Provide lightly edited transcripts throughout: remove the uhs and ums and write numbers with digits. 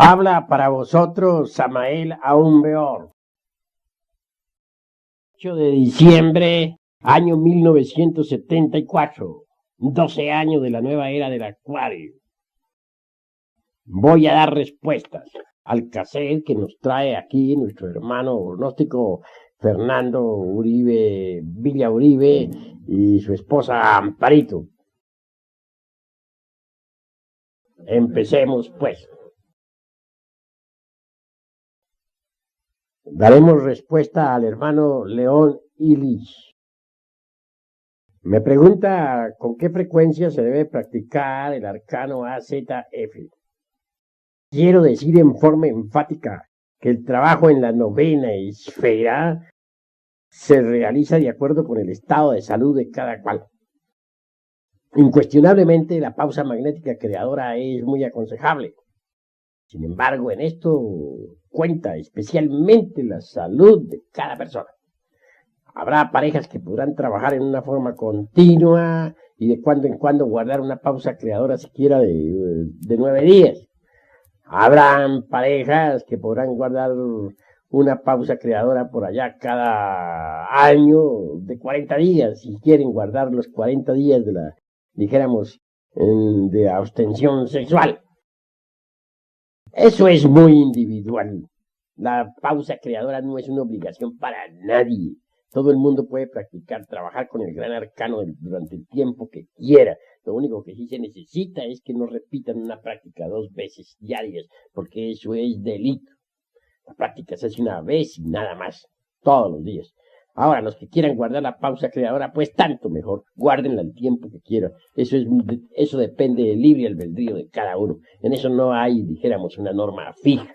Habla para vosotros Samael Aumbeor. 8 de diciembre, año 1974. 12 años de la nueva era del Acuario. Voy a dar respuestas al cassette que nos trae aquí nuestro hermano gnóstico Fernando Uribe, Villa Uribe y su esposa Amparito. Empecemos pues. Daremos respuesta al hermano León Illich. Me pregunta con qué frecuencia se debe practicar el arcano AZF. Quiero decir en forma enfática que el trabajo en la novena esfera se realiza de acuerdo con el estado de salud de cada cual. Incuestionablemente la pausa magnética creadora es muy aconsejable. Sin embargo, en esto cuenta especialmente la salud de cada persona. Habrá parejas que podrán trabajar en una forma continua y de cuando en cuando guardar una pausa creadora siquiera de 9 días. Habrán parejas que podrán guardar una pausa creadora por allá cada año de 40 días, si quieren guardar los 40 días de la, dijéramos, de abstención sexual. Eso es muy individual. La pausa creadora no es una obligación para nadie. Todo el mundo puede practicar, trabajar con el gran arcano durante el tiempo que quiera. Lo único que sí se necesita es que no repitan una práctica 2 veces diarias, porque eso es delito. La práctica se hace una vez y nada más, todos los días. Ahora, los que quieran guardar la pausa creadora, pues tanto mejor, guárdenla el tiempo que quieran. Eso depende del libre albedrío de cada uno. En eso no hay, dijéramos, una norma fija.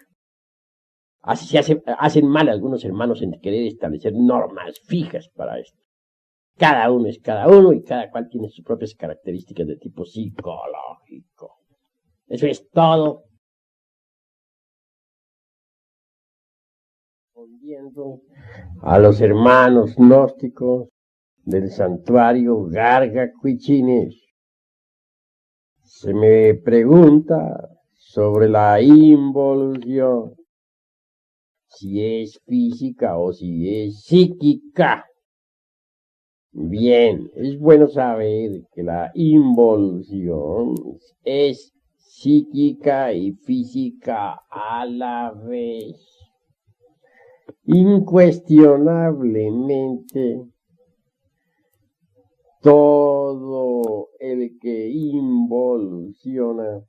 Así hacen mal algunos hermanos en querer establecer normas fijas para esto. Cada uno es cada uno y cada cual tiene sus propias características de tipo psicológico. Eso es todo. Respondiendo a los hermanos gnósticos del santuario Garga Cuichines, se me pregunta sobre la involución, si es física o si es psíquica. Bien, es bueno saber que la involución es psíquica y física a la vez. Incuestionablemente, todo el que involuciona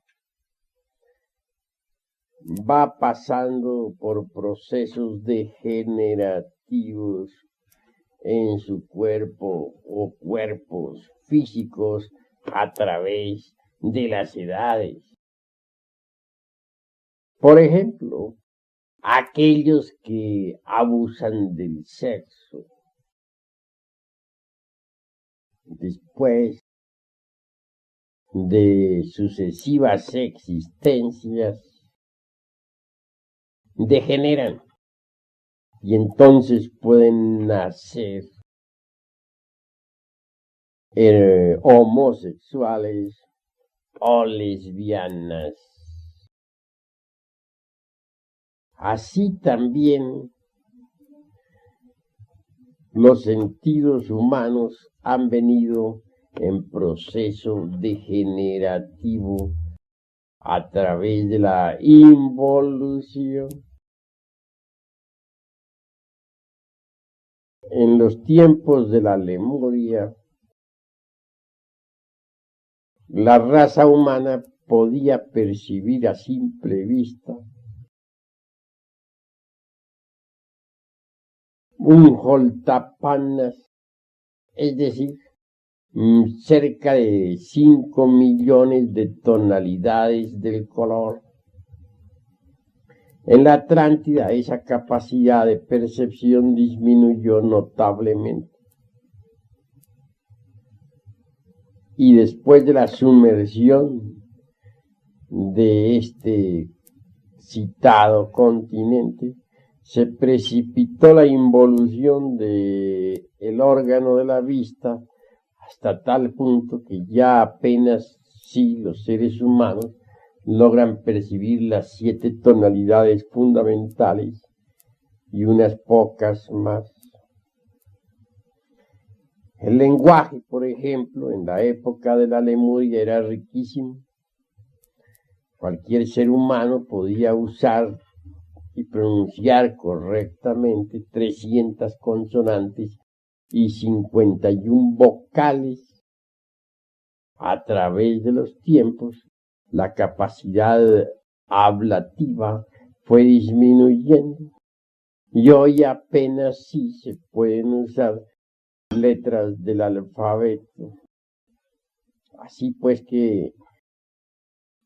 va pasando por procesos degenerativos en su cuerpo o cuerpos físicos a través de las edades. Por ejemplo, aquellos que abusan del sexo después de sucesivas existencias degeneran y entonces pueden nacer homosexuales o lesbianas. Así también los sentidos humanos han venido en proceso degenerativo a través de la involución. En los tiempos de la Lemuria, la raza humana podía percibir a simple vista un Holtapanas, es decir, cerca de 5 millones de tonalidades del color. En la Atlántida esa capacidad de percepción disminuyó notablemente. Y después de la sumersión de este citado continente, se precipitó la involución del órgano de la vista hasta tal punto que ya apenas sí los seres humanos logran percibir las 7 tonalidades fundamentales y unas pocas más. El lenguaje, por ejemplo, en la época de la Lemuria era riquísimo. Cualquier ser humano podía usar y pronunciar correctamente 300 consonantes y 51 vocales. A través de los tiempos, la capacidad hablativa fue disminuyendo y hoy apenas sí se pueden usar letras del alfabeto. Así pues que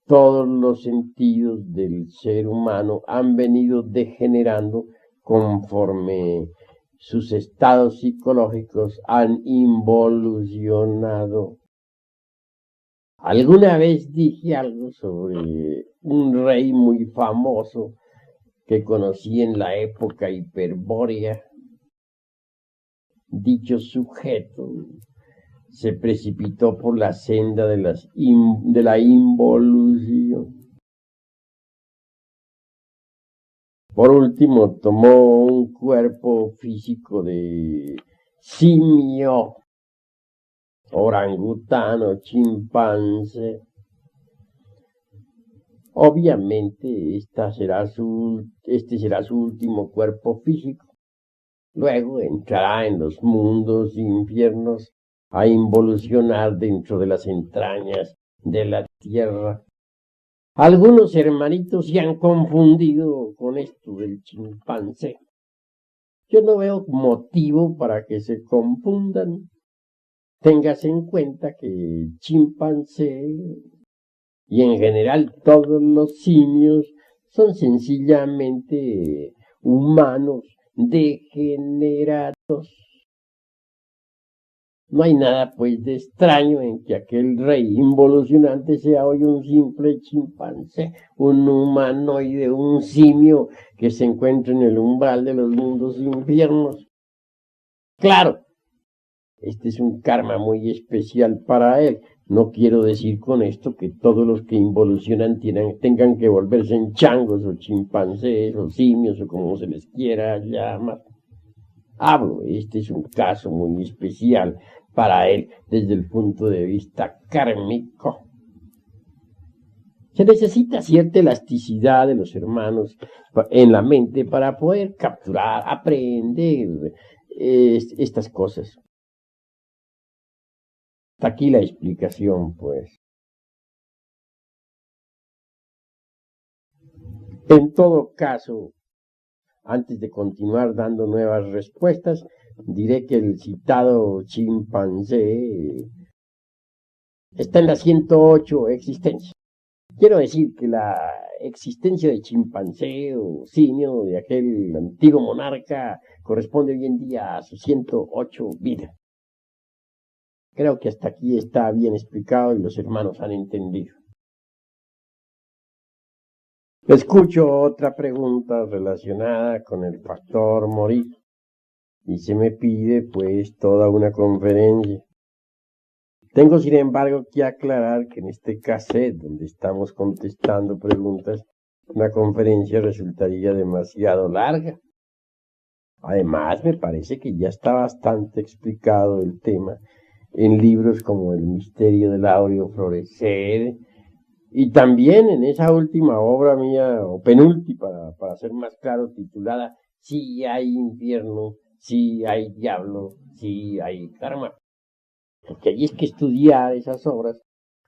todos los sentidos del ser humano han venido degenerando conforme sus estados psicológicos han involucionado. Alguna vez dije algo sobre un rey muy famoso que conocí en la época hiperbórea. Dicho sujeto se precipitó por la senda de la involución. Por último, tomó un cuerpo físico de simio, orangután o chimpancé. Obviamente, este será su último cuerpo físico. Luego entrará en los mundos infiernos a involucionar dentro de las entrañas de la tierra. Algunos hermanitos se han confundido con esto del chimpancé. Yo no veo motivo para que se confundan. Téngase en cuenta que el chimpancé y en general todos los simios son sencillamente humanos degenerados. No hay nada pues de extraño en que aquel rey involucionante sea hoy un simple chimpancé, un humanoide, un simio que se encuentra en el umbral de los mundos infiernos. Claro, este es un karma muy especial para él. No quiero decir con esto que todos los que involucionan tengan que volverse en changos o chimpancés o simios o como se les quiera llamar. Este es un caso muy especial para él desde el punto de vista kármico. Se necesita cierta elasticidad de los hermanos en la mente para poder capturar, aprender estas cosas. Hasta aquí la explicación, pues. En todo caso, antes de continuar dando nuevas respuestas, diré que el citado chimpancé está en la 108 existencia. Quiero decir que la existencia de chimpancé o simio de aquel antiguo monarca corresponde hoy en día a su 108 vida. Creo que hasta aquí está bien explicado y los hermanos han entendido. Escucho otra pregunta relacionada con el factor morir y se me pide pues toda una conferencia. Tengo sin embargo que aclarar que en este cassette donde estamos contestando preguntas, una conferencia resultaría demasiado larga. Además, me parece que ya está bastante explicado el tema en libros como El misterio del áureo florecer, y también en esa última obra mía, o penúltima, para ser más claro, titulada Sí hay infierno, sí hay diablo, sí hay karma. Porque allí es que estudiar esas obras,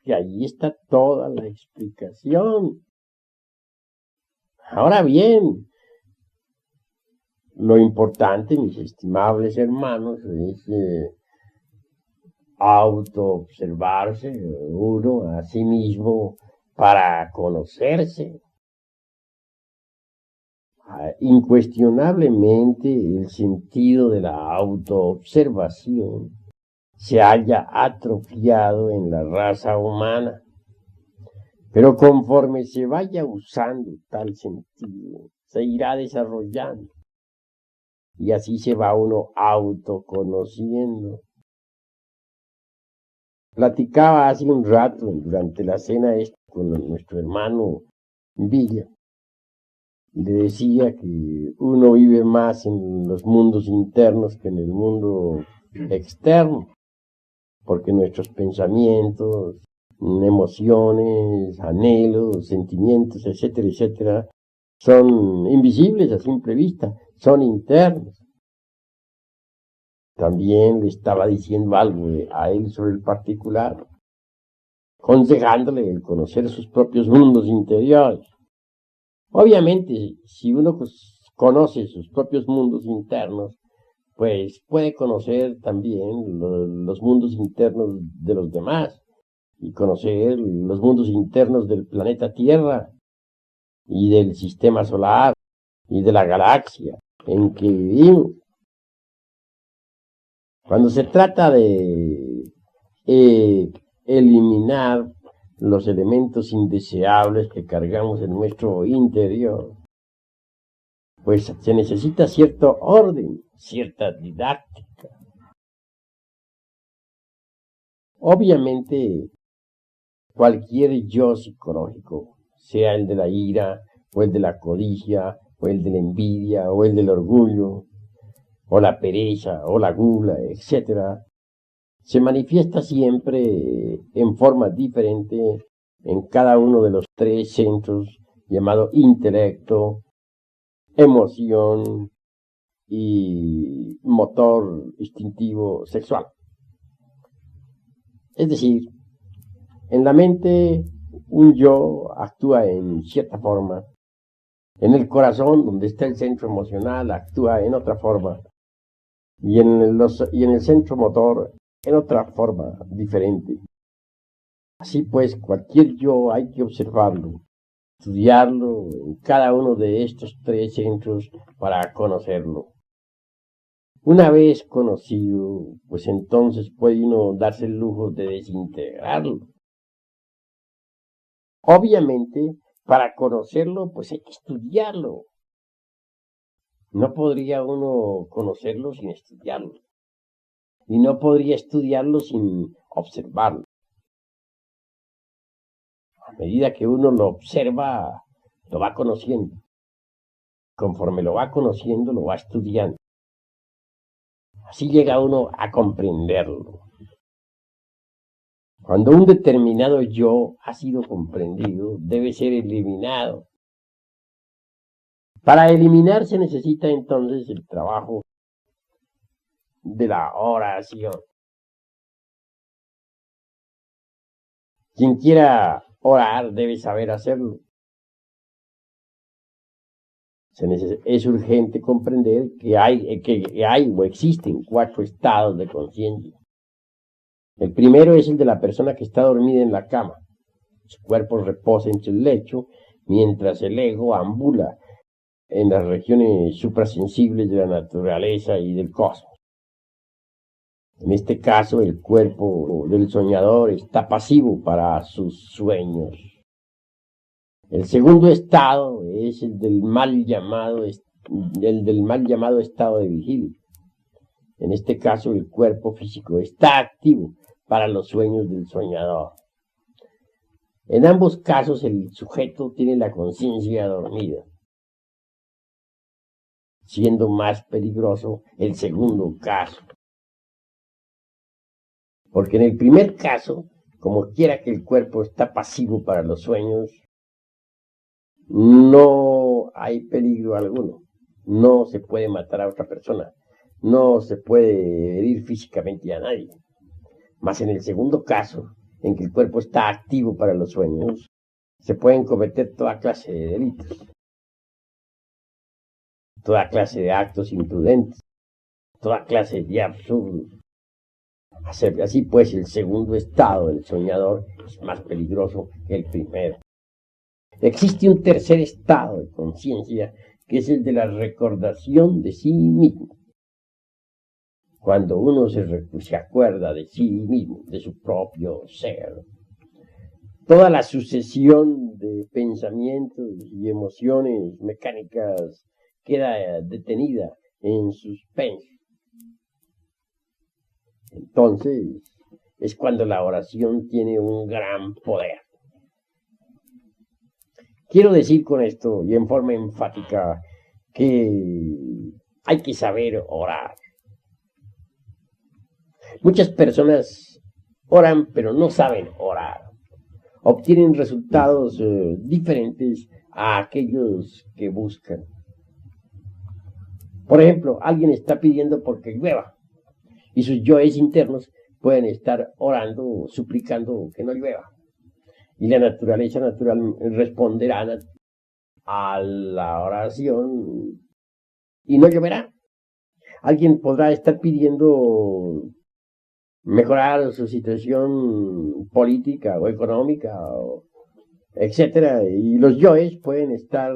y allí está toda la explicación. Ahora bien, lo importante, mis estimables hermanos, es autoobservarse uno a sí mismo para conocerse. Incuestionablemente el sentido de la autoobservación se halla atrofiado en la raza humana, pero conforme se vaya usando tal sentido, se irá desarrollando y así se va uno autoconociendo. Platicaba hace un rato durante la cena esta con nuestro hermano Villa y le decía que uno vive más en los mundos internos que en el mundo externo, porque nuestros pensamientos, emociones, anhelos, sentimientos, etcétera, etcétera, son invisibles a simple vista, son internos. También le estaba diciendo algo a él sobre el particular, aconsejándole el conocer sus propios mundos interiores. Obviamente, si uno conoce sus propios mundos internos, pues puede conocer también los mundos internos de los demás y conocer los mundos internos del planeta Tierra y del sistema solar y de la galaxia en que vivimos. Cuando se trata de eliminar los elementos indeseables que cargamos en nuestro interior, pues se necesita cierto orden, cierta didáctica. Obviamente, cualquier yo psicológico, sea el de la ira, o el de la codicia, o el de la envidia, o el del orgullo, o la pereza, o la gula, etc., se manifiesta siempre en forma diferente en cada uno de los tres centros llamados intelecto, emoción y motor instintivo sexual. Es decir, en la mente un yo actúa en cierta forma, en el corazón, donde está el centro emocional, actúa en otra forma, y en el centro motor en otra forma diferente. Así pues, cualquier yo hay que observarlo, estudiarlo en cada uno de estos tres centros para conocerlo. Una vez conocido, pues entonces puede uno darse el lujo de desintegrarlo. Obviamente, para conocerlo, pues hay que estudiarlo. No podría uno conocerlo sin estudiarlo. Y no podría estudiarlo sin observarlo. A medida que uno lo observa, lo va conociendo. Conforme lo va conociendo, lo va estudiando. Así llega uno a comprenderlo. Cuando un determinado yo ha sido comprendido, debe ser eliminado. Para eliminar se necesita entonces el trabajo de la oración. Quien quiera orar debe saber hacerlo. Es urgente comprender que hay o existen 4 estados de conciencia. El primero es el de la persona que está dormida en la cama. Su cuerpo reposa en su lecho, mientras el ego ambula en las regiones suprasensibles de la naturaleza y del cosmos. En este caso, el cuerpo del soñador está pasivo para sus sueños. El segundo estado es el del mal llamado estado de vigilia. En este caso, el cuerpo físico está activo para los sueños del soñador. En ambos casos, el sujeto tiene la conciencia dormida, siendo más peligroso el segundo caso. Porque en el primer caso, como quiera que el cuerpo está pasivo para los sueños, no hay peligro alguno. No se puede matar a otra persona. No se puede herir físicamente a nadie. Mas en el segundo caso, en que el cuerpo está activo para los sueños, se pueden cometer toda clase de delitos, toda clase de actos imprudentes, toda clase de absurdos. Así pues, el segundo estado del soñador es más peligroso que el primero. Existe un tercer estado de conciencia, que es el de la recordación de sí mismo. Cuando uno se acuerda de sí mismo, de su propio ser, toda la sucesión de pensamientos y emociones mecánicas queda detenida en suspenso. Entonces es cuando la oración tiene un gran poder. Quiero decir con esto y en forma enfática que hay que saber orar. Muchas personas oran pero no saben orar. Obtienen resultados diferentes a aquellos que buscan. Por ejemplo, alguien está pidiendo porque llueva y sus yoes internos pueden estar orando, suplicando que no llueva. Y la naturaleza natural responderá a la oración y no lloverá. Alguien podrá estar pidiendo mejorar su situación política o económica, etcétera, y los yoes pueden estar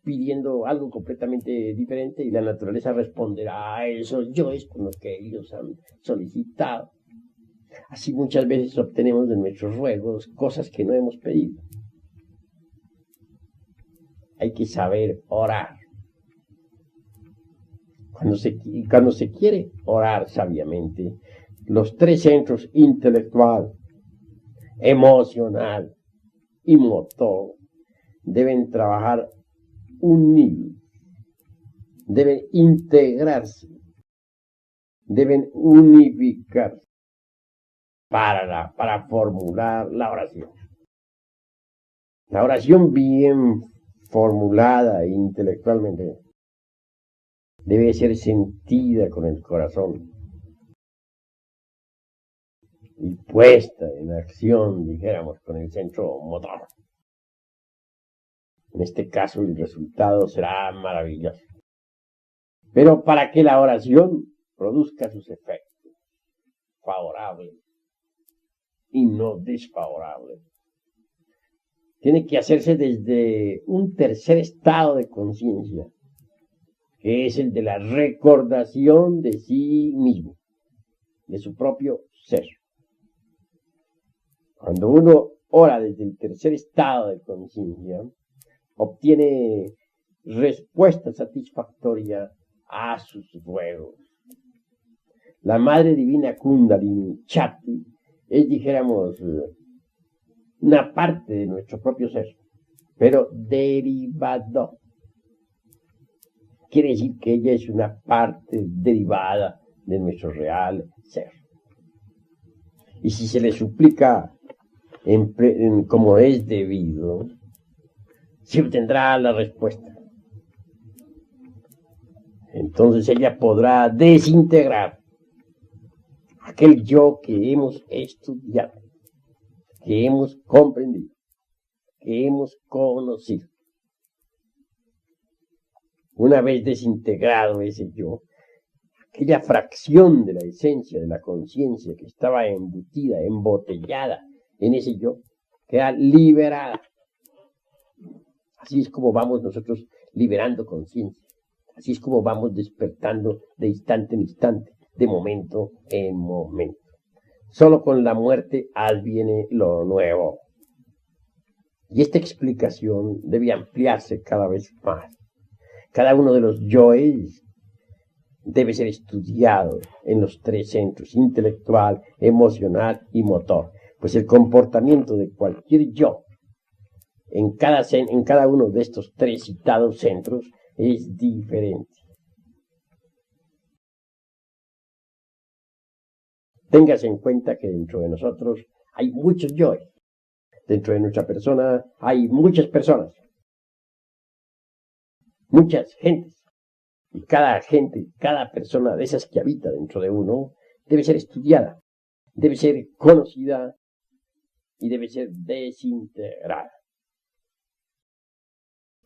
pidiendo algo completamente diferente y la naturaleza responderá a esos yoes con los que ellos han solicitado. Así muchas veces obtenemos de nuestros ruegos cosas que no hemos pedido. Hay que saber orar. Cuando se quiere orar sabiamente, los tres centros intelectual, emocional y motor deben trabajar unidos, deben integrarse, deben unificarse para formular la oración. La oración bien formulada intelectualmente debe ser sentida con el corazón y puesta en acción, dijéramos, con el centro motor. En este caso el resultado será maravilloso. Pero para que la oración produzca sus efectos favorables y no desfavorables, tiene que hacerse desde un tercer estado de conciencia, que es el de la recordación de sí mismo, de su propio ser. Cuando uno ora desde el tercer estado de conciencia, obtiene respuesta satisfactoria a sus ruegos. La Madre Divina Kundalini Shakti es, dijéramos, una parte de nuestro propio ser, pero derivado. Quiere decir que ella es una parte derivada de nuestro real ser. Y si se le suplica como es debido, se obtendrá la respuesta. Entonces ella podrá desintegrar aquel yo que hemos estudiado, que hemos comprendido, que hemos conocido. Una vez desintegrado ese yo, aquella fracción de la esencia de la conciencia que estaba embutida, embotellada en ese yo, queda liberada. Así es como vamos nosotros liberando conciencia. Así es como vamos despertando de instante en instante, de momento en momento. Solo con la muerte adviene lo nuevo. Y esta explicación debe ampliarse cada vez más. Cada uno de los yoes debe ser estudiado en los tres centros, intelectual, emocional y motor. Pues el comportamiento de cualquier yo en cada uno de estos tres citados centros es diferente. Téngase en cuenta que dentro de nosotros hay muchos yoes. Dentro de nuestra persona hay muchas personas, muchas gentes. Y cada persona de esas que habita dentro de uno debe ser estudiada, debe ser conocida y debe ser desintegrada.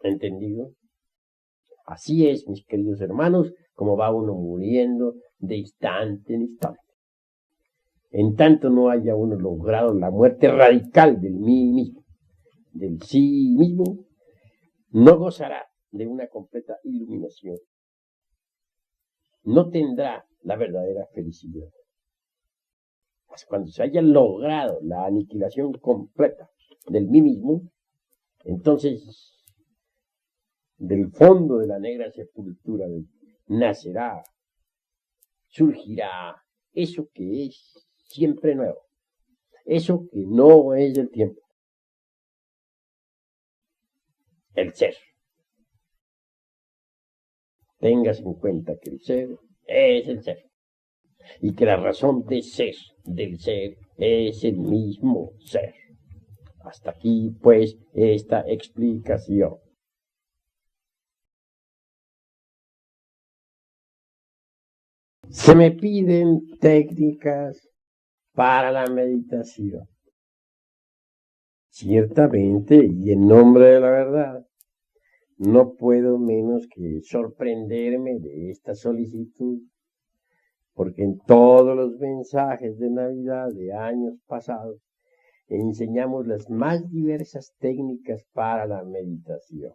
¿Entendido? Así es, mis queridos hermanos, como va uno muriendo de instante en instante. En tanto no haya uno logrado la muerte radical del mí mismo, del sí mismo, no gozará de una completa iluminación. No tendrá la verdadera felicidad. Pues cuando se haya logrado la aniquilación completa del mí mismo, entonces del fondo de la negra sepultura nacerá, surgirá eso que es siempre nuevo, eso que no es del tiempo. el ser. Tengas en cuenta que el ser es el ser y que la razón de ser del ser es el mismo ser. Hasta aquí, pues, esta explicación. Se me piden técnicas para la meditación. Ciertamente, y en nombre de la verdad, no puedo menos que sorprenderme de esta solicitud, porque en todos los mensajes de Navidad de años pasados enseñamos las más diversas técnicas para la meditación.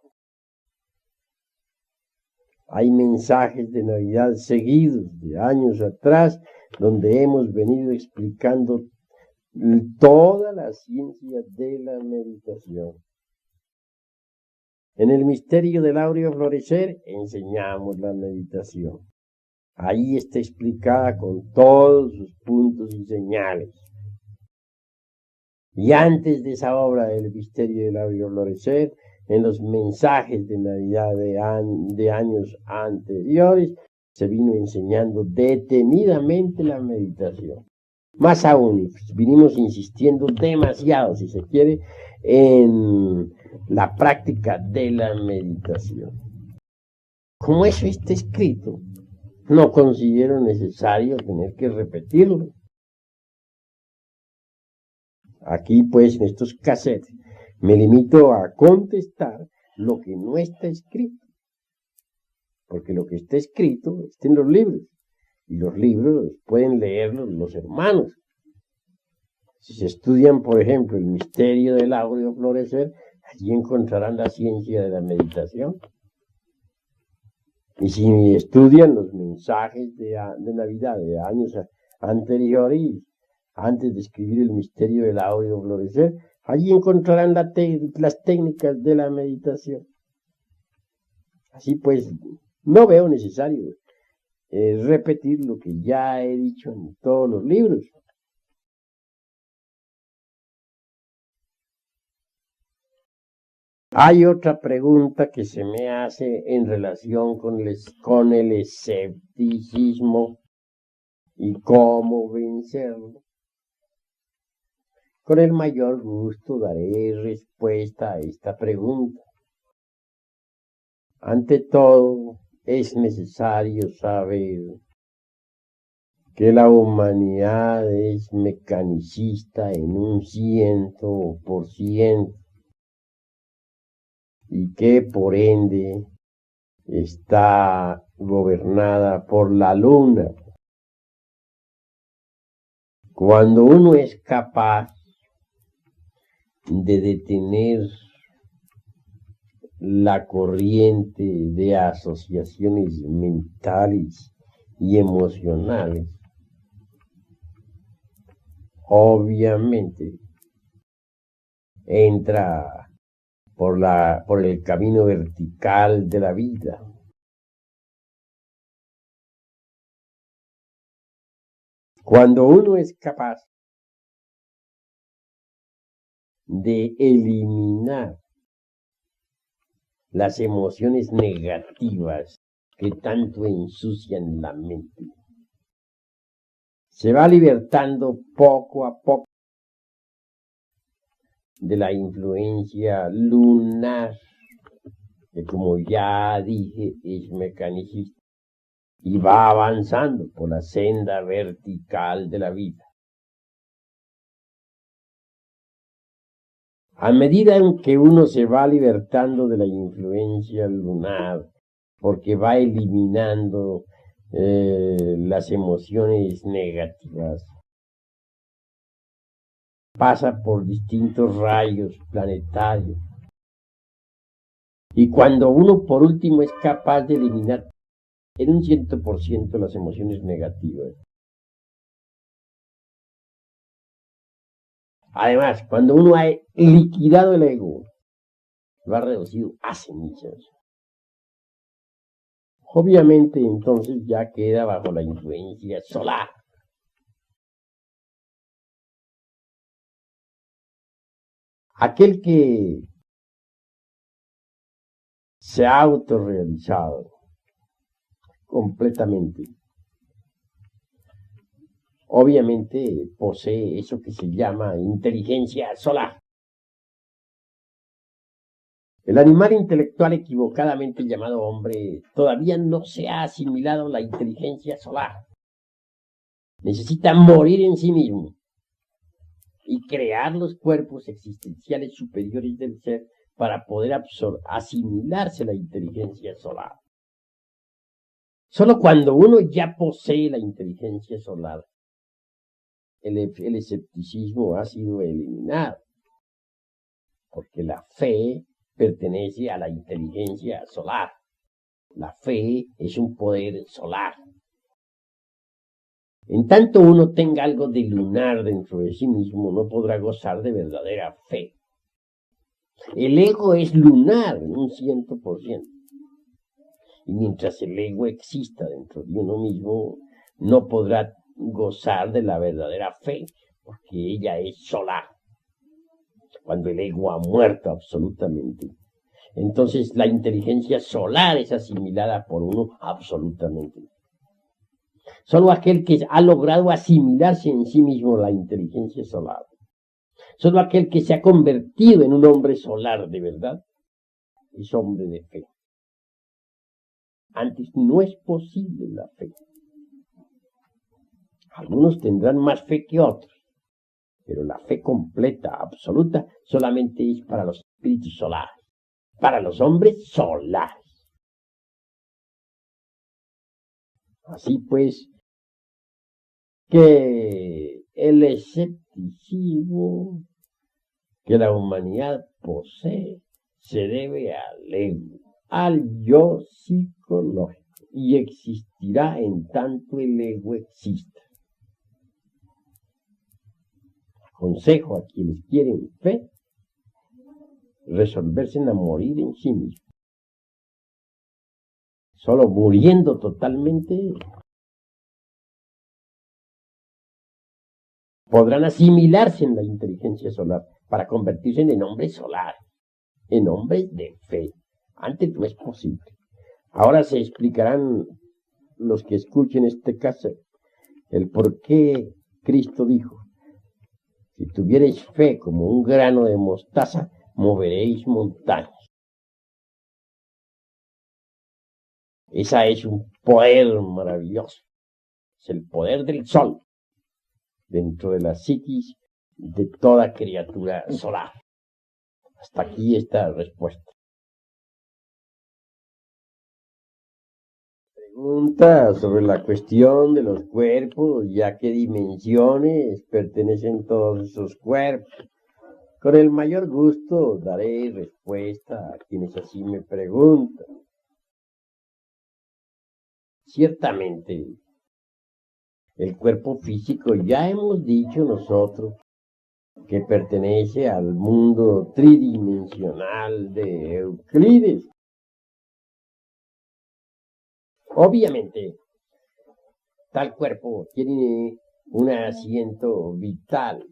Hay mensajes de Navidad seguidos de años atrás donde hemos venido explicando toda la ciencia de la meditación. En el misterio del áureo florecer enseñamos la meditación. Ahí está explicada con todos sus puntos y señales. Y antes de esa obra del misterio del áureo florecer, en los mensajes de Navidad de años anteriores, se vino enseñando detenidamente la meditación. Más aún, vinimos insistiendo demasiado, si se quiere, en la práctica de la meditación. Como eso está escrito, no considero necesario tener que repetirlo. Aquí, pues, en estos cassettes, me limito a contestar lo que no está escrito. Porque lo que está escrito está en los libros. Y los libros pueden leerlos los hermanos. Si se estudian, por ejemplo, el misterio del áureo florecer, allí encontrarán la ciencia de la meditación. Y si estudian los mensajes de Navidad de años anteriores, antes de escribir el misterio del áureo florecer, allí encontrarán las técnicas de la meditación. Así pues, no veo necesario repetir lo que ya he dicho en todos los libros. Hay otra pregunta que se me hace en relación con el escepticismo y cómo vencerlo. Con el mayor gusto daré respuesta a esta pregunta. Ante todo, es necesario saber que la humanidad es mecanicista en un 100%. Y que por ende está gobernada por la luna. Cuando uno es capaz de detener la corriente de asociaciones mentales y emocionales, obviamente entra por el camino vertical de la vida. Cuando uno es capaz de eliminar las emociones negativas que tanto ensucian la mente, se va libertando poco a poco de la influencia lunar, que como ya dije es mecanicista, y va avanzando por la senda vertical de la vida. A medida en que uno se va libertando de la influencia lunar, porque va eliminando las emociones negativas, pasa por distintos rayos planetarios. Y cuando uno por último es capaz de eliminar en un 100% las emociones negativas, además, cuando uno ha liquidado el ego, lo ha reducido a cenizas, obviamente entonces ya queda bajo la influencia solar. Aquel que se ha autorrealizado completamente. Obviamente posee eso que se llama inteligencia solar. El animal intelectual equivocadamente llamado hombre todavía no se ha asimilado la inteligencia solar. Necesita morir en sí mismo y crear los cuerpos existenciales superiores del ser para poder asimilarse la inteligencia solar. Solo cuando uno ya posee la inteligencia solar, el escepticismo ha sido eliminado, porque la fe pertenece a la inteligencia solar. La fe es un poder solar. En tanto uno tenga algo de lunar dentro de sí mismo, no podrá gozar de verdadera fe. El ego es lunar en un 100%. Y mientras el ego exista dentro de uno mismo, no podrá gozar de la verdadera fe, porque ella es solar. Cuando el ego ha muerto absolutamente, entonces la inteligencia solar es asimilada por uno absolutamente. Solo aquel que ha logrado asimilarse en sí mismo la inteligencia solar, solo aquel que se ha convertido en un hombre solar de verdad, es hombre de fe. Antes no es posible la fe. Algunos tendrán más fe que otros, pero la fe completa, absoluta, solamente es para los espíritus solares, para los hombres solares. Así pues, que el escepticismo que la humanidad posee se debe al ego, al yo psicológico, y existirá en tanto el ego exista. Aconsejo a quienes quieren fe resolverse a morir en sí mismos. Solo muriendo totalmente podrán asimilarse en la inteligencia solar para convertirse en hombres solares, en hombres de fe. Antes no es posible. Ahora se explicarán los que escuchen este caso el por qué Cristo dijo: si tuvierais fe como un grano de mostaza, moveréis montañas. Esa es un poder maravilloso. Es el poder del sol dentro de la psiquis de toda criatura solar. Hasta aquí esta respuesta. Pregunta sobre la cuestión de los cuerpos, ya qué dimensiones pertenecen todos esos cuerpos. Con el mayor gusto daré respuesta a quienes así me preguntan. Ciertamente, el cuerpo físico, ya hemos dicho nosotros, que pertenece al mundo tridimensional de Euclides. Obviamente, tal cuerpo tiene un asiento vital,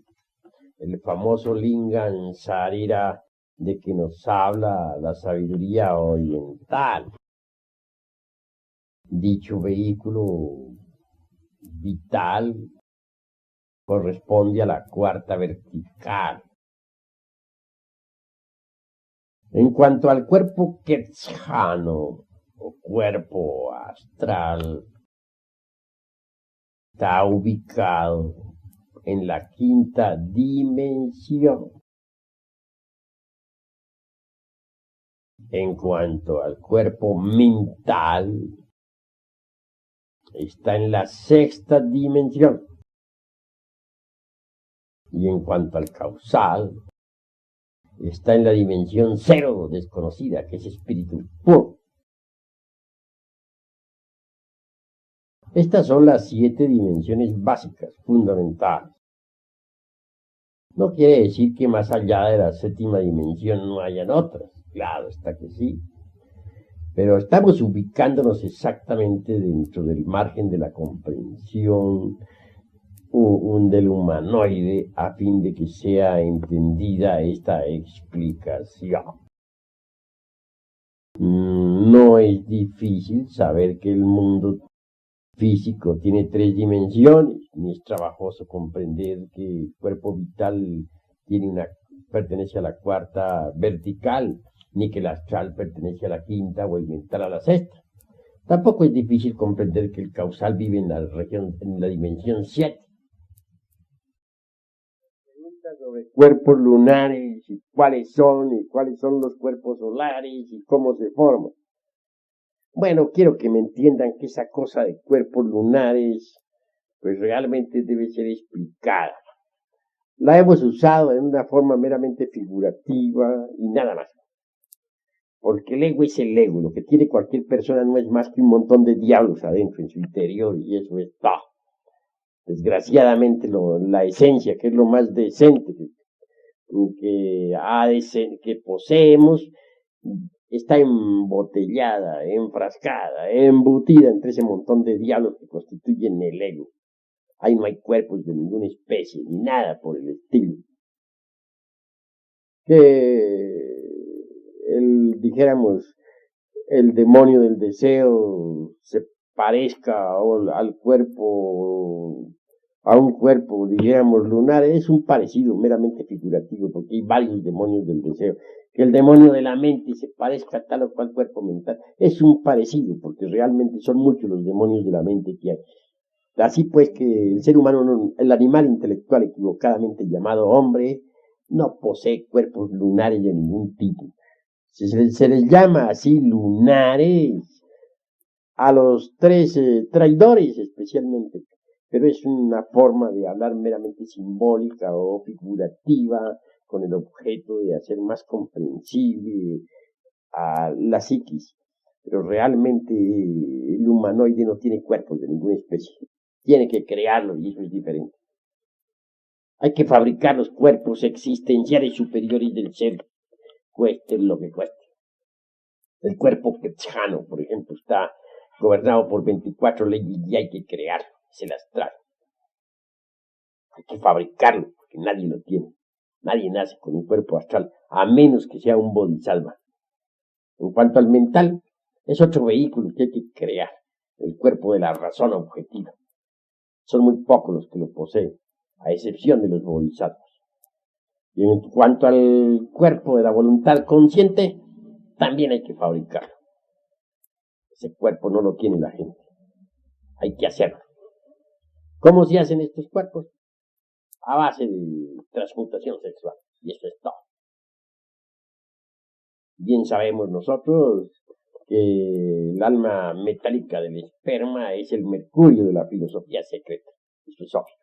el famoso Lingam Sarira de que nos habla la sabiduría oriental. Dicho vehículo vital corresponde a la cuarta vertical. En cuanto al cuerpo quetzano o cuerpo astral, está ubicado en la quinta dimensión. En cuanto al cuerpo mental, está en la sexta dimensión. Y en cuanto al causal, está en la dimensión cero desconocida, que es espíritu puro. Estas son las 7 dimensiones básicas, fundamentales. No quiere decir que más allá de la 7ª dimensión no hayan otras. Claro está que sí. Pero estamos ubicándonos exactamente dentro del margen de la comprensión del humanoide a fin de que sea entendida esta explicación. No es difícil saber que el mundo físico tiene 3 dimensiones, ni es trabajoso comprender que el cuerpo vital pertenece a la cuarta vertical, ni que el astral pertenece a la quinta o el mental a la sexta. Tampoco es difícil comprender que el causal vive en la dimensión 7. Preguntas sobre cuerpos lunares y cuáles son los cuerpos solares y cómo se forman. Bueno, quiero que me entiendan que esa cosa de cuerpos lunares, pues realmente debe ser explicada. La hemos usado en una forma meramente figurativa y nada más. Porque el ego es el ego. Lo que tiene cualquier persona no es más que un montón de diablos adentro, en su interior, y eso es todo. Desgraciadamente, la esencia, que es lo más decente que poseemos, está embotellada, enfrascada, embutida entre ese montón de diablos que constituyen el ego. Ahí no hay cuerpos de ninguna especie, ni nada por el estilo. Que dijéramos, el demonio del deseo se parezca al cuerpo, a un cuerpo, digamos, lunar, es un parecido meramente figurativo, porque hay varios demonios del deseo. Que el demonio de la mente se parezca a tal o cual cuerpo mental, es un parecido, porque realmente son muchos los demonios de la mente que hay. Así pues que el ser humano, el animal intelectual equivocadamente llamado hombre, no posee cuerpos lunares de ningún tipo. Se les llama así lunares a los 3 traidores especialmente, pero es una forma de hablar meramente simbólica o figurativa, con el objeto de hacer más comprensible a la psiquis. Pero realmente el humanoide no tiene cuerpos de ninguna especie. Tiene que crearlo y eso es diferente. Hay que fabricar los cuerpos existenciales superiores del ser, cueste lo que cueste. El cuerpo quetzano, por ejemplo, está gobernado por 24 leyes y hay que crearlo, se las trae. Hay que fabricarlo, porque nadie lo tiene. Nadie nace con un cuerpo astral, a menos que sea un bodhisattva. En cuanto al mental, es otro vehículo que hay que crear, el cuerpo de la razón objetiva. Son muy pocos los que lo poseen, a excepción de los bodhisattvas. Y en cuanto al cuerpo de la voluntad consciente, también hay que fabricarlo. Ese cuerpo no lo tiene la gente. Hay que hacerlo. ¿Cómo se hacen estos cuerpos? A base de transmutación sexual. Y eso es todo. Bien sabemos nosotros que el alma metálica del esperma es el mercurio de la filosofía secreta. Eso es obvio.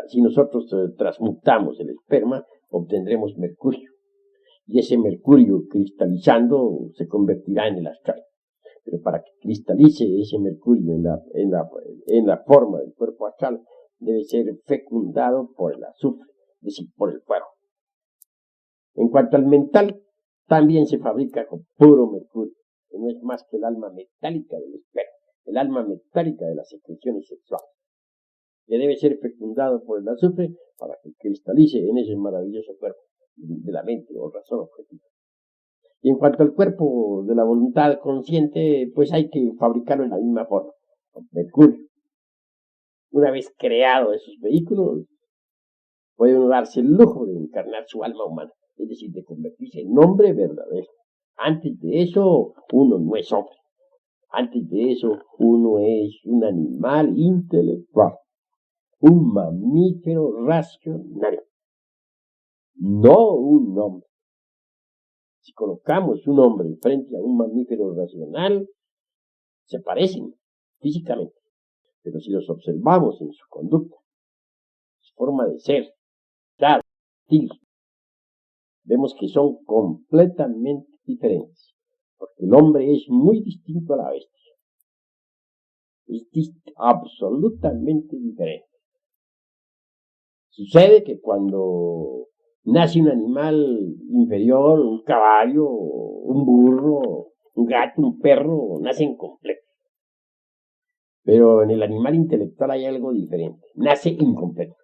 Si nosotros transmutamos el esperma, obtendremos mercurio. Y ese mercurio cristalizando se convertirá en el astral. Pero para que cristalice ese mercurio en la forma del cuerpo astral, debe ser fecundado por el azufre, es decir, por el fuego. En cuanto al mental, también se fabrica con puro mercurio, que no es más que el alma metálica del esperma, el alma metálica de las secreciones sexuales, que debe ser fecundado por el azufre para que cristalice en ese maravilloso cuerpo de la mente o razón objetiva. Y en cuanto al cuerpo de la voluntad consciente, pues hay que fabricarlo en la misma forma, con mercurio. Una vez creado esos vehículos, puede uno darse el lujo de encarnar su alma humana, es decir, de convertirse en hombre verdadero. Antes de eso, uno no es hombre. Antes de eso, uno es un animal intelectual, un mamífero racional, no un hombre. Si colocamos un hombre frente a un mamífero racional, se parecen físicamente, pero si los observamos en su conducta, su forma de ser, claro, vemos que son completamente diferentes, porque el hombre es muy distinto a la bestia, es absolutamente diferente. Sucede que cuando nace un animal inferior, un caballo, un burro, un gato, un perro, nacen completos. Pero en el animal intelectual hay algo diferente, nace incompleto.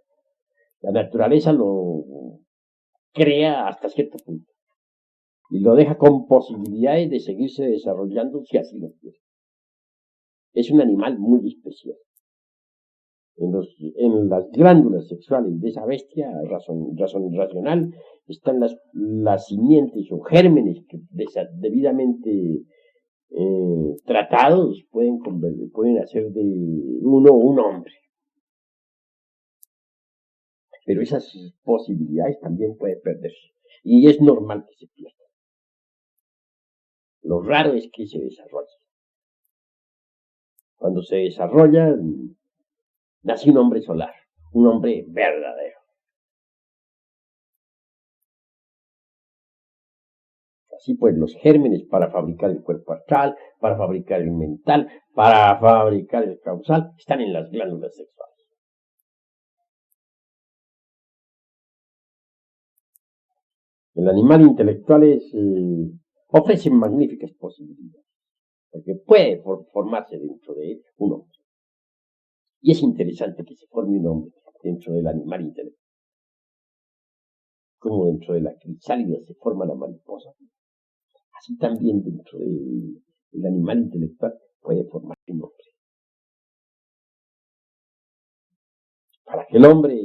La naturaleza lo crea hasta cierto punto. y lo deja con posibilidades de seguirse desarrollando si así lo quiere. Es un animal muy especial. En las glándulas sexuales de esa bestia racional están las simientes o gérmenes que debidamente tratados pueden hacer de uno un hombre. Pero esas posibilidades también pueden perderse. Y es normal que se pierdan. Lo raro es que se desarrolle. Cuando se desarrolla, nace un hombre solar, un hombre verdadero. Así pues, los gérmenes para fabricar el cuerpo astral, para fabricar el mental, para fabricar el causal, están en las glándulas sexuales. El animal intelectual ofrece magníficas posibilidades, porque puede formarse dentro de él un hombre. Y es interesante que se forme un hombre dentro del animal intelectual. Como dentro de la crisálida se forma la mariposa, así también dentro del animal intelectual puede formarse un hombre. Para que el hombre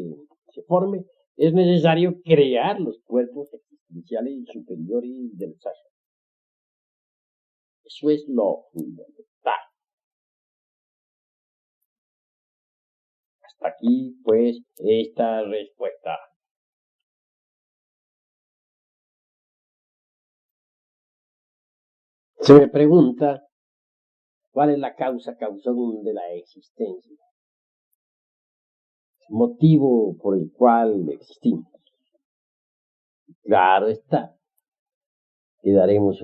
se forme, es necesario crear los cuerpos existenciales y superiores del ser. Eso es lo fundamental. Hasta aquí, pues, esta respuesta. Se me pregunta, ¿cuál es la causón de la existencia? Motivo por el cual existimos. Claro está, que daremos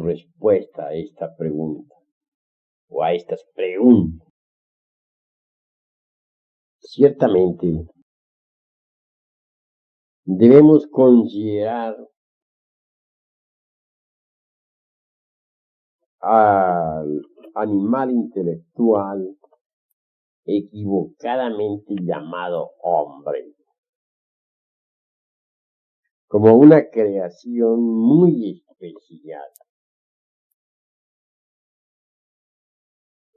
respuesta a esta pregunta, o a estas preguntas. Ciertamente, debemos considerar al animal intelectual equivocadamente llamado hombre como una creación muy especial.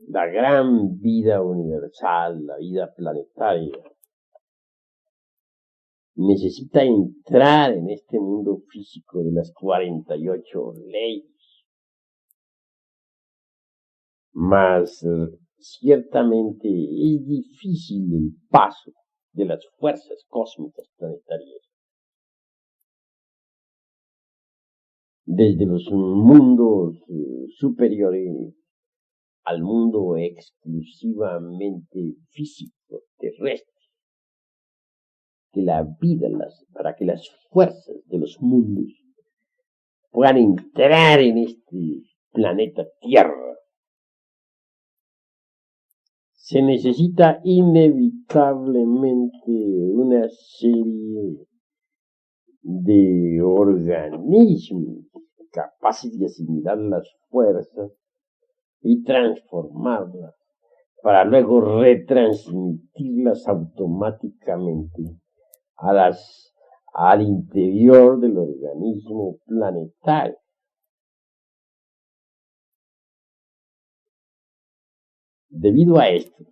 La gran vida universal, la vida planetaria, necesita entrar en este mundo físico de las 48 leyes. Mas ciertamente es difícil el paso de las fuerzas cósmicas planetarias desde los mundos superiores al mundo exclusivamente físico, terrestre, que la vida, para que las fuerzas de los mundos puedan entrar en este planeta Tierra, se necesita inevitablemente una serie de organismos capaces de asimilar las fuerzas y transformarlas para luego retransmitirlas automáticamente al interior del organismo planetario. Debido a esto,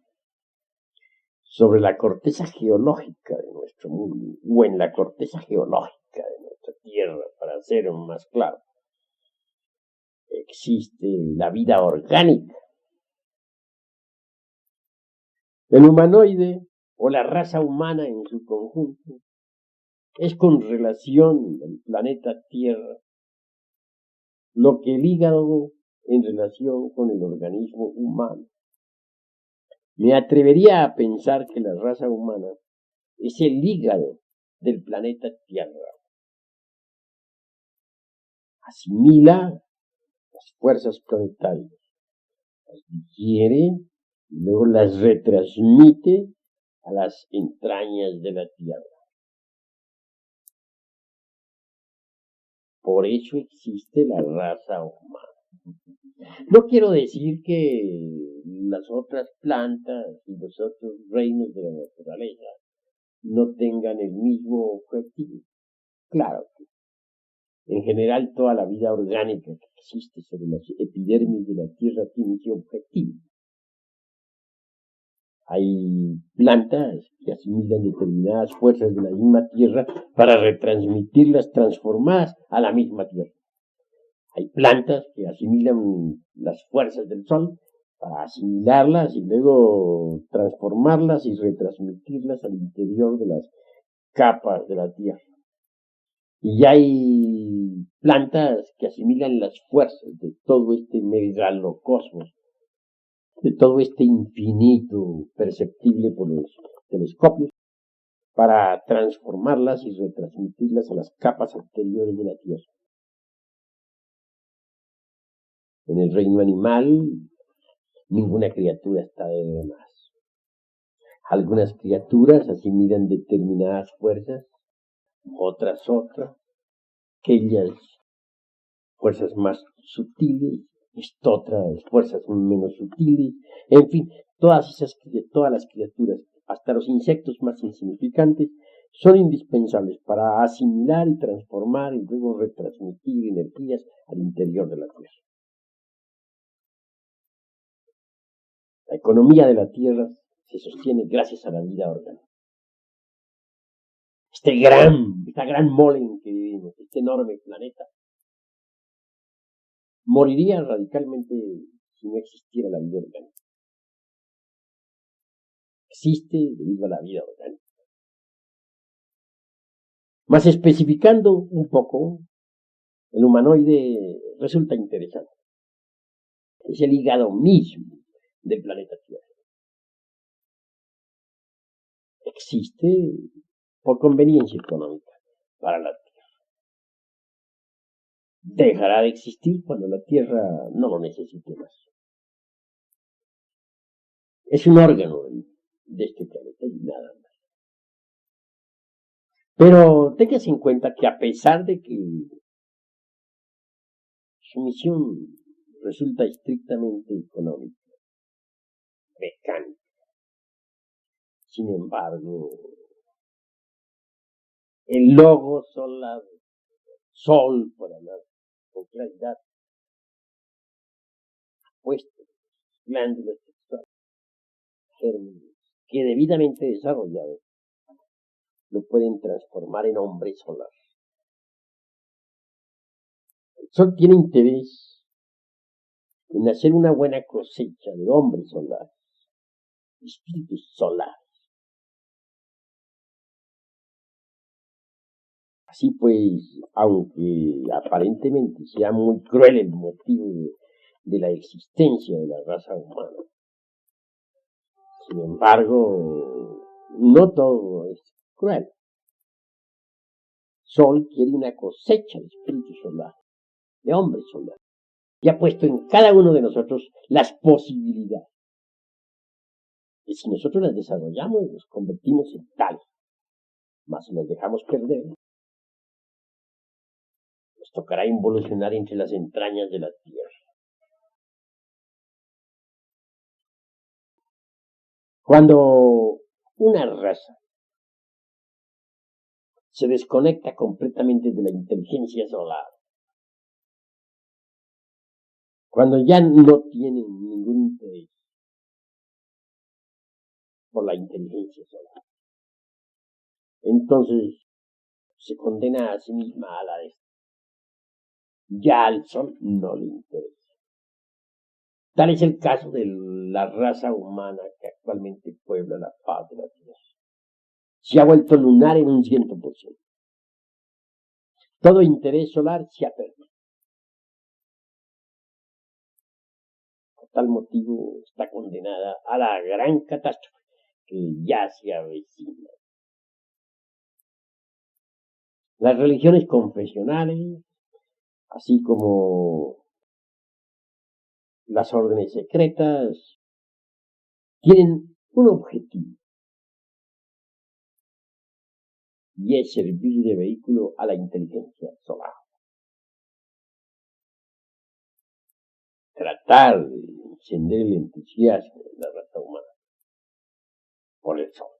sobre la corteza geológica de nuestro mundo, o en la corteza geológica de nuestra Tierra, para ser más claro, existe la vida orgánica. El humanoide, o la raza humana en su conjunto, es con relación al planeta Tierra lo que el hígado en relación con el organismo humano. Me atrevería a pensar que la raza humana es el hígado del planeta Tierra. Asimila las fuerzas planetarias, las digiere y luego las retransmite a las entrañas de la Tierra. Por eso existe la raza humana. No quiero decir que las otras plantas y los otros reinos de la naturaleza no tengan el mismo objetivo. Claro que En general, toda la vida orgánica que existe sobre la epidermis de la Tierra tiene ese objetivo. Hay plantas que asimilan determinadas fuerzas de la misma Tierra para retransmitirlas transformadas a la misma Tierra. Hay plantas que asimilan las fuerzas del Sol para asimilarlas y luego transformarlas y retransmitirlas al interior de las capas de la Tierra. Y hay plantas que asimilan las fuerzas de todo este megalocosmos, de todo este infinito perceptible por los telescopios, para transformarlas y retransmitirlas a las capas anteriores de la Tierra. En el reino animal, ninguna criatura está de más. Algunas criaturas asimilan determinadas fuerzas, otras, aquellas fuerzas más sutiles, otras fuerzas menos sutiles, en fin, todas las criaturas, hasta los insectos más insignificantes, son indispensables para asimilar y transformar y luego retransmitir energías al interior de la Tierra. La economía de la Tierra se sostiene gracias a la vida orgánica. Esta gran mole en que vivimos, este enorme planeta, moriría radicalmente si no existiera la vida orgánica. Existe debido a la vida orgánica. Más especificando un poco, el humanoide resulta interesante. Es el hígado mismo del planeta Tierra. Existe por conveniencia económica para la Tierra. Dejará de existir cuando la Tierra no lo necesite más. Es un órgano de este planeta y nada más. Pero téngase en cuenta que a pesar de que su misión resulta estrictamente económica, mecánica, sin embargo, el logo solar, sol, para hablar con claridad, puesto glándulas sexuales, gérmenes, que debidamente desarrollados, lo pueden transformar en hombre solar. El sol tiene interés en hacer una buena cosecha de hombres solares, espíritus solares. Así pues, aunque aparentemente sea muy cruel el motivo de la existencia de la raza humana, sin embargo, no todo es cruel. Sol quiere una cosecha de espíritus solares, de hombres solares, y ha puesto en cada uno de nosotros las posibilidades. Y si nosotros las desarrollamos, nos convertimos en tales, mas si las dejamos perder, nos tocará involucionar entre las entrañas de la Tierra. Cuando una raza se desconecta completamente de la inteligencia solar, cuando ya no tienen ningún interés por la inteligencia solar, entonces se condena a sí misma a la destrucción. Ya al sol no le interesa. Tal es el caso de la raza humana que actualmente puebla la faz de la Tierra. Se ha vuelto lunar en un 100%. Todo interés solar se ha perdido. Por tal motivo está condenada a la gran catástrofe que ya se avecina. Las religiones confesionales, así como las órdenes secretas, tienen un objetivo, y es servir de vehículo a la inteligencia solar. Tratar de encender el entusiasmo de la raza humana por el sol.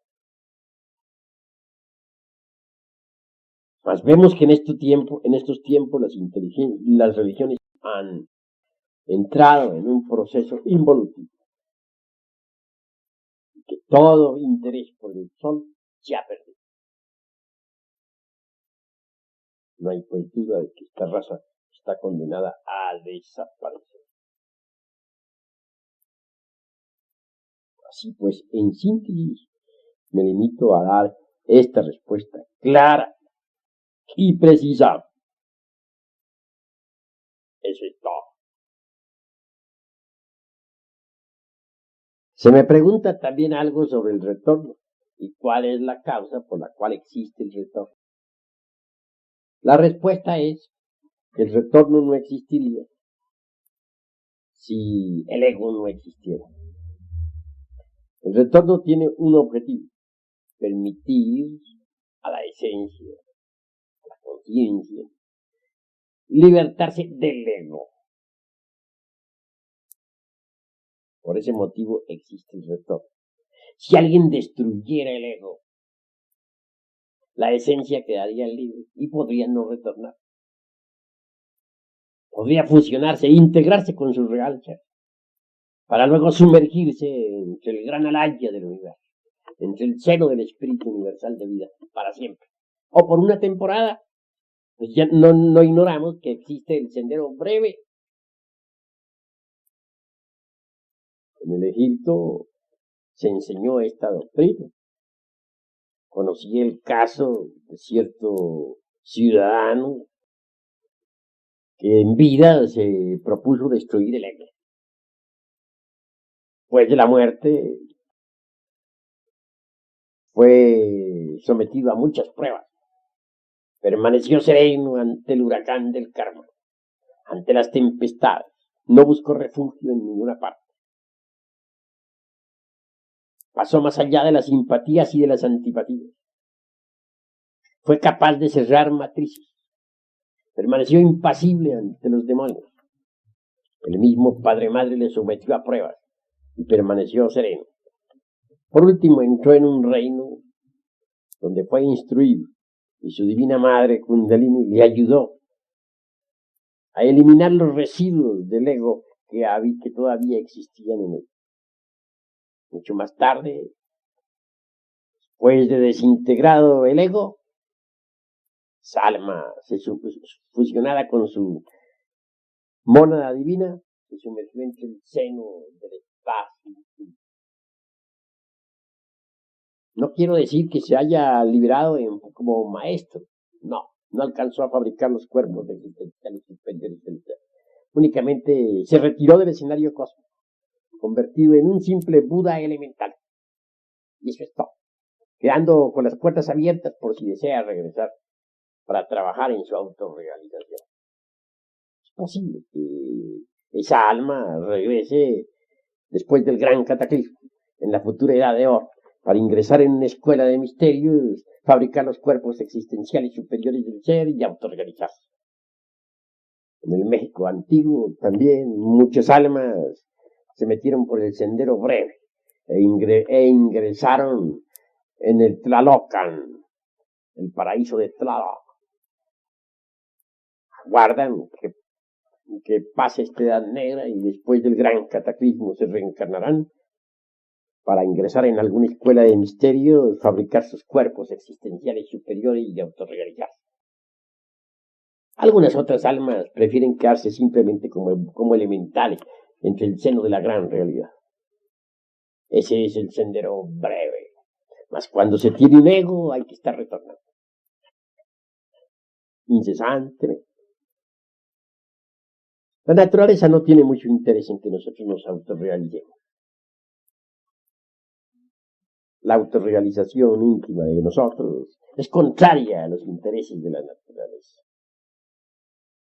Mas vemos que en estos tiempos las religiones han entrado en un proceso involutivo, que todo interés por el sol se ha perdido. No hay pues duda de que esta raza está condenada a desaparecer. Así pues, en síntesis, me limito a dar esta respuesta clara y precisa. Eso es todo. Se me pregunta también algo sobre el retorno y cuál es la causa por la cual existe el retorno. La respuesta es que el retorno no existiría si el ego no existiera. El retorno tiene un objetivo: permitir a la esencia, a la conciencia, libertarse del ego. Por ese motivo existe el retorno. Si alguien destruyera el ego, la esencia quedaría libre y podría no retornar. Podría fusionarse e integrarse con su real ser, para luego sumergirse entre el gran alaya del universo, entre el seno del espíritu universal de vida, para siempre. O por una temporada, pues ya no ignoramos que existe el sendero breve. En el Egipto se enseñó esta doctrina. Conocí el caso de cierto ciudadano que en vida se propuso destruir el ego. Después de la muerte fue sometido a muchas pruebas. Permaneció sereno ante el huracán del karma, ante las tempestades. No buscó refugio en ninguna parte. Pasó más allá de las simpatías y de las antipatías. Fue capaz de cerrar matrices. Permaneció impasible ante los demonios. El mismo Padre Madre le sometió a pruebas y permaneció sereno. Por último, entró en un reino donde fue instruido y su divina madre Kundalini le ayudó a eliminar los residuos del ego que todavía existían en él. Mucho más tarde, después de desintegrado el ego, esa alma fusionada con su mónada divina se sumergió entre el seno del espacio. No quiero decir que se haya liberado como maestro. No alcanzó a fabricar los cuerpos de existenciales superiores. Únicamente se retiró del escenario cósmico, convertido en un simple Buda elemental. Y eso es todo, quedando con las puertas abiertas por si desea regresar para trabajar en su autorrealización. Es posible que esa alma regrese después del gran cataclismo, en la futura edad de oro, para ingresar en una escuela de misterios, fabricar los cuerpos existenciales superiores del ser y autorrealizarse. En el México antiguo también muchas almas se metieron por el sendero breve e ingresaron en el Tlalocan, el paraíso de Tlaloc. Aguardan que pase esta edad negra y después del gran cataclismo se reencarnarán para ingresar en alguna escuela de misterios, fabricar sus cuerpos existenciales superiores y autorrealizarse. Algunas otras almas prefieren quedarse simplemente como elementales entre el seno de la gran realidad. Ese es el sendero breve. Mas cuando se tiene un ego hay que estar retornando incesantemente. La naturaleza no tiene mucho interés en que nosotros nos autorrealicemos. La autorrealización íntima de nosotros es contraria a los intereses de la naturaleza.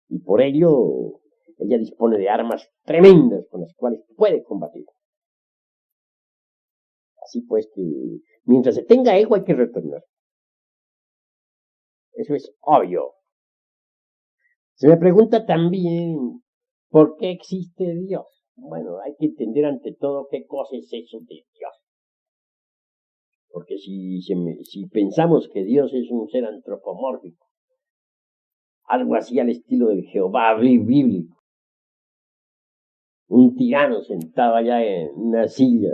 Y por ello, ella dispone de armas tremendas con las cuales puede combatir. Así pues que, mientras se tenga ego hay que retornar. Eso es obvio. Se me pregunta también, ¿por qué existe Dios? Bueno, hay que entender ante todo qué cosa es eso de Dios. Porque si pensamos que Dios es un ser antropomórfico, algo así al estilo del Jehová bíblico. Un tirano sentado allá en una silla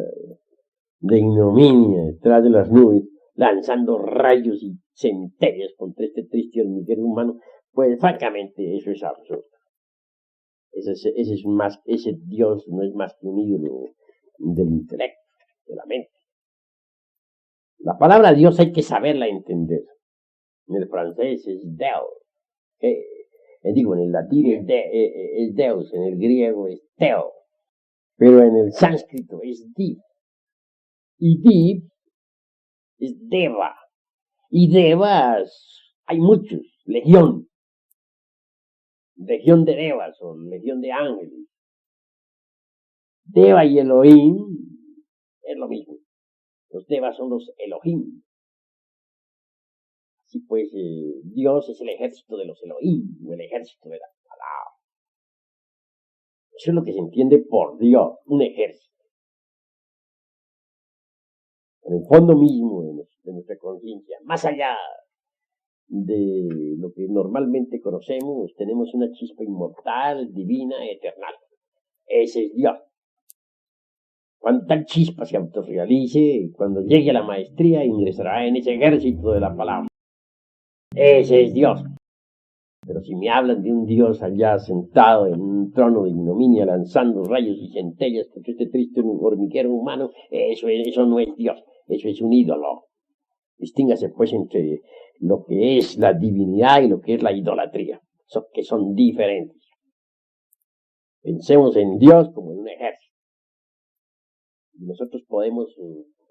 de ignominia detrás de las nubes, lanzando rayos y centellas contra este triste hormiguero humano, pues francamente eso es absurdo. Ese Dios no es más que un ídolo del intelecto, de la mente. La palabra Dios hay que saberla entender. En el francés es Deus. En el latín es Deus, en el griego es Theo, pero en el sánscrito es Div. Y Div es Deva. Y Devas hay muchos, legión de Devas o legión de ángeles. Deva y Elohim es lo mismo. Los Devas son los Elohim. Así pues, Dios es el ejército de los Elohim, o el ejército de la palabra. Eso es lo que se entiende por Dios, un ejército. En el fondo mismo de nuestra conciencia, más allá de lo que normalmente conocemos, tenemos una chispa inmortal, divina, eternal. Ese es Dios. Cuando tal chispa se autorrealice, cuando llegue a la maestría, ingresará en ese ejército de la palabra. Ese es Dios. Pero si me hablan de un Dios allá sentado en un trono de ignominia, lanzando rayos y centellas contra este triste hormiguero humano, eso no es Dios, eso es un ídolo. Distíngase pues entre lo que es la divinidad y lo que es la idolatría, que son diferentes. Pensemos en Dios como en un ejército. Y nosotros podemos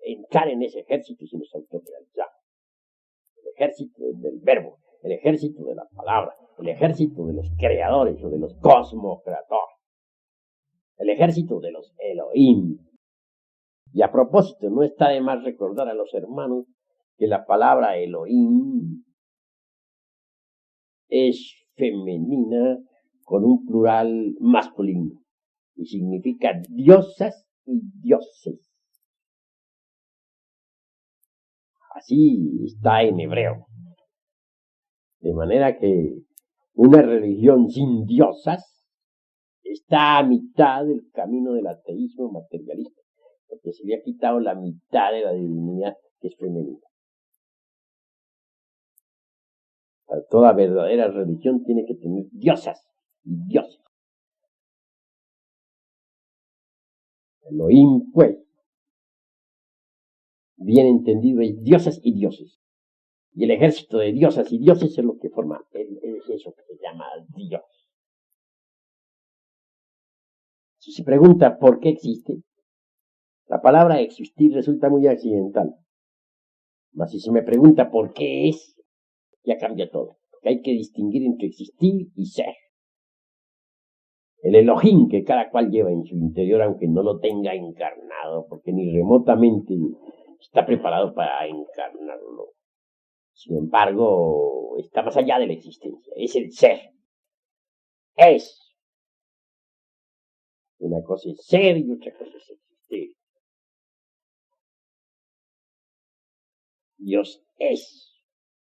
entrar en ese ejército si nos autorrealizamos. El ejército del verbo, el ejército de la palabra, el ejército de los creadores o de los cosmocreadores, el ejército de los Elohim. Y a propósito, no está de más recordar a los hermanos que la palabra Elohim es femenina con un plural masculino y significa diosas y dioses. Así está en hebreo. De manera que una religión sin diosas está a mitad del camino del ateísmo materialista, porque se le ha quitado la mitad de la divinidad que es femenina. Toda verdadera religión tiene que tener diosas y dioses. Elohim, pues, bien entendido, es diosas y dioses. Y el ejército de diosas y dioses es lo que forma, es eso que se llama Dios. Si se pregunta por qué existe, la palabra existir resulta muy accidental. Mas si se me pregunta por qué es, ya cambia todo. Porque hay que distinguir entre existir y ser. El Elohim que cada cual lleva en su interior, aunque no lo tenga encarnado, porque ni remotamente está preparado para encarnarlo. Sin embargo, está más allá de la existencia. Es el ser. Es. Una cosa es ser y otra cosa es existir. Dios es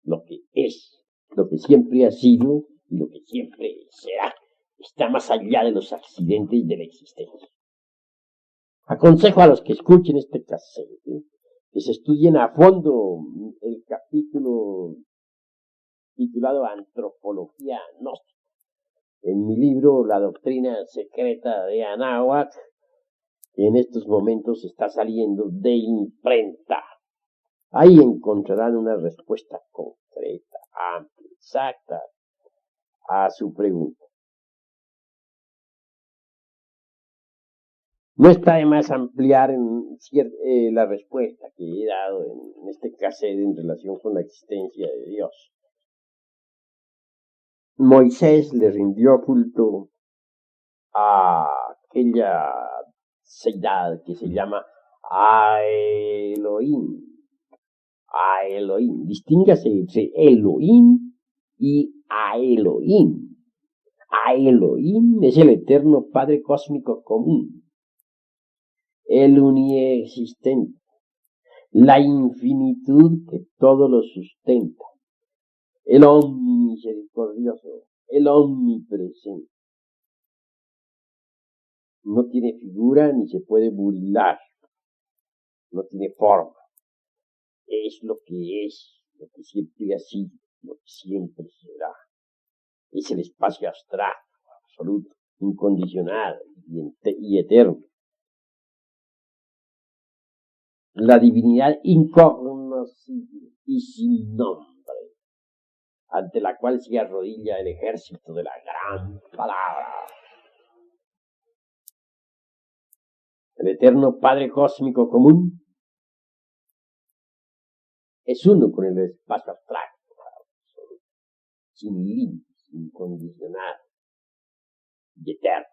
lo que siempre ha sido y lo que siempre será. Está más allá de los accidentes de la existencia. Aconsejo a los que escuchen este casete que se estudien a fondo el capítulo titulado Antropología Gnóstica. En mi libro La Doctrina Secreta de Anáhuac, que en estos momentos está saliendo de imprenta. Ahí encontrarán una respuesta concreta, amplia, exacta a su pregunta. No está de más ampliar la respuesta que he dado en este cassette en relación con la existencia de Dios. Moisés le rindió culto a aquella deidad que se llama Elohim. Elohim. Distíngase entre Elohim y Elohim. Elohim es el eterno Padre cósmico común, el uniexistente, la infinitud que todo lo sustenta, el omnimisericordia, misericordioso, el omnipresente. No tiene figura ni se puede burlar, no tiene forma. Es lo que siempre ha sido, lo que siempre será. Es el espacio abstracto, absoluto, incondicional y eterno. La divinidad incognoscible y sin nombre, ante la cual se arrodilla el ejército de la gran palabra. El eterno Padre cósmico común es uno con el espacio abstracto, absoluto, sin límites, incondicional y eterno.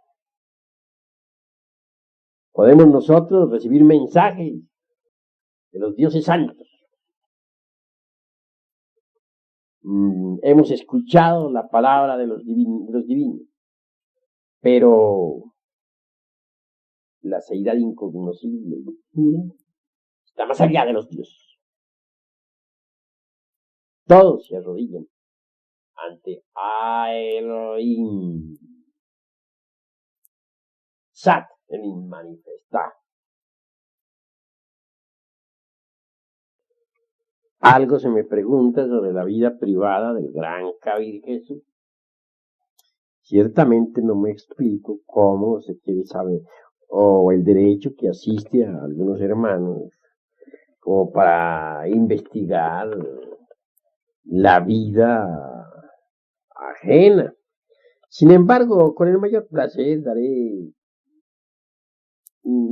Podemos nosotros recibir mensajes de los dioses santos. Hemos escuchado la palabra de los divinos, pero la seidad incognoscible está más allá de los dioses. Todos se arrodillan ante Elohim, Sat, el inmanifestado. Algo se me pregunta sobre la vida privada del gran Kabir Jesús. Ciertamente no me explico cómo se quiere saber, o el derecho que asiste a algunos hermanos, como para investigar la vida ajena. Sin embargo, con el mayor placer daré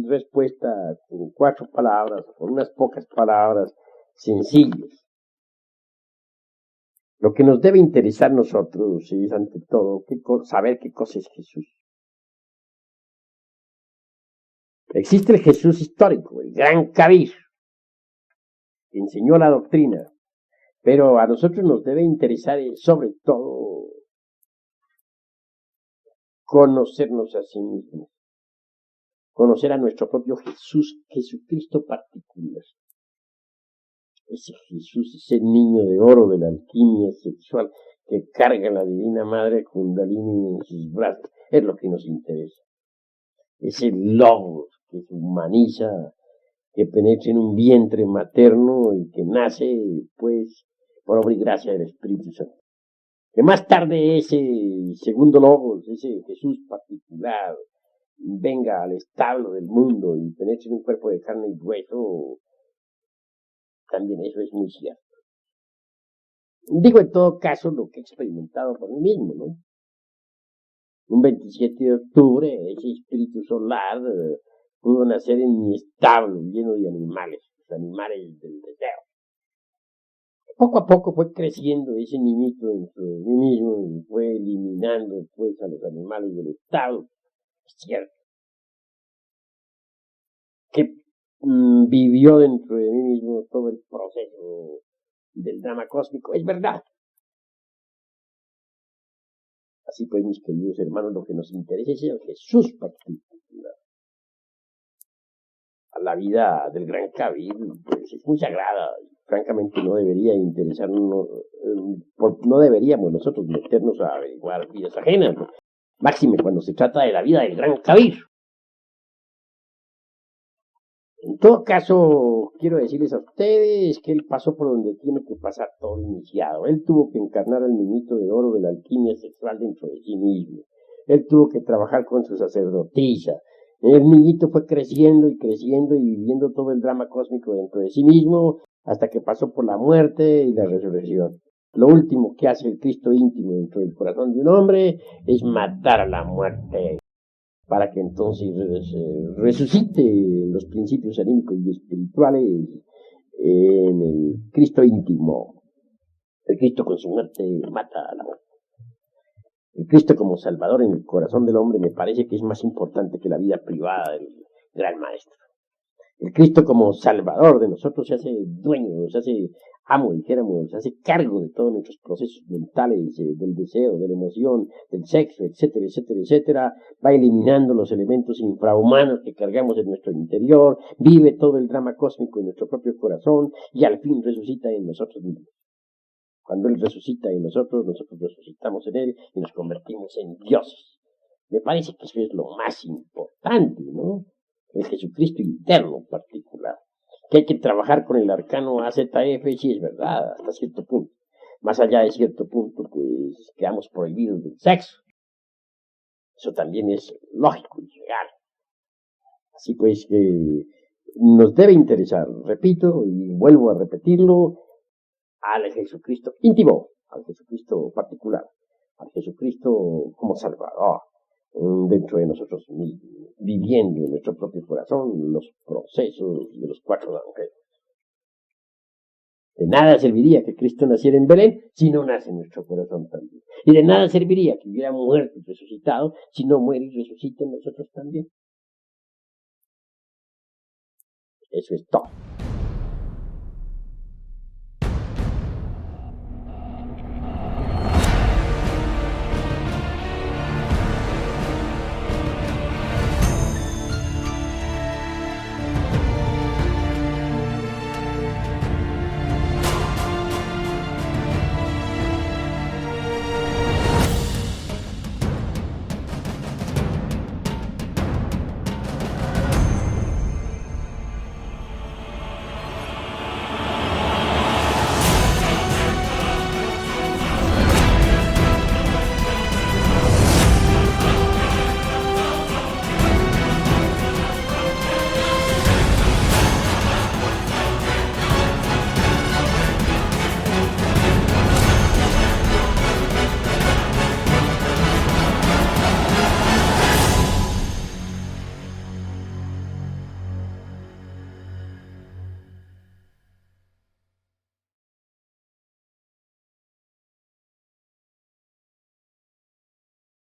respuesta con 4 palabras, con unas pocas palabras sencillas. Lo que nos debe interesar a nosotros es, ante todo, saber qué cosa es Jesús. Existe el Jesús histórico, el gran Kabir, que enseñó la doctrina, pero a nosotros nos debe interesar, sobre todo, conocernos a sí mismos, conocer a nuestro propio Jesús, Jesucristo particular. Ese Jesús, ese niño de oro de la alquimia sexual que carga la divina madre Kundalini en sus brazos, es lo que nos interesa. Ese logos que se humaniza, que penetra en un vientre materno y que nace, pues, por obra y gracia del Espíritu Santo. Que más tarde ese segundo logos, ese Jesús particular, venga al establo del mundo y penetre en un cuerpo de carne y hueso, también eso es muy cierto. Digo en todo caso lo que he experimentado por mí mismo, ¿no? Un 27 de octubre, ese espíritu solar pudo nacer en mi establo lleno de animales, los animales del deseo. Poco a poco fue creciendo ese niñito dentro de mí mismo y fue eliminando pues a los animales del establo. Es cierto. Que vivió dentro de mí mismo todo el proceso del drama cósmico. Es verdad. Así pues, mis queridos hermanos, lo que nos interesa es el Jesús particular. A la vida del gran Kabir, pues es muy sagrada. Francamente no debería interesarnos, no deberíamos nosotros meternos a averiguar vidas ajenas, ¿no? Máxime cuando se trata de la vida del gran Kabir. En todo caso, quiero decirles a ustedes que él pasó por donde tiene que pasar todo iniciado. Él tuvo que encarnar al niñito de oro de la alquimia sexual dentro de sí mismo. Él tuvo que trabajar con su sacerdotisa. El niñito fue creciendo y creciendo y viviendo todo el drama cósmico dentro de sí mismo hasta que pasó por la muerte y la resurrección. Lo último que hace el Cristo íntimo dentro del corazón de un hombre es matar a la muerte, para que entonces resucite los principios anímicos y espirituales en el Cristo íntimo. El Cristo con su muerte mata a la muerte. El Cristo como Salvador en el corazón del hombre me parece que es más importante que la vida privada del gran maestro. El Cristo como Salvador de nosotros se hace dueño, se hace amo, dijéramos, se hace cargo de todos nuestros procesos mentales, del deseo, de la emoción, del sexo, etcétera, etcétera, etcétera. Va eliminando los elementos infrahumanos que cargamos en nuestro interior, vive todo el drama cósmico en nuestro propio corazón y al fin resucita en nosotros mismos. Cuando Él resucita en nosotros, nosotros resucitamos en Él y nos convertimos en dioses. Me parece que eso es lo más importante, ¿no? El Jesucristo interno en particular. Que hay que trabajar con el arcano AZF, sí es verdad, hasta cierto punto. Más allá de cierto punto, pues quedamos prohibidos del sexo. Eso también es lógico y real. Así pues que nos debe interesar, repito y vuelvo a repetirlo, al Jesucristo íntimo, al Jesucristo particular, al Jesucristo como Salvador, dentro de nosotros mismos, viviendo en nuestro propio corazón los procesos de los 4 evangelios. De nada serviría que Cristo naciera en Belén si no nace en nuestro corazón también. Y de nada serviría que hubiera muerto y resucitado si no muere y resucita en nosotros también. Eso es todo.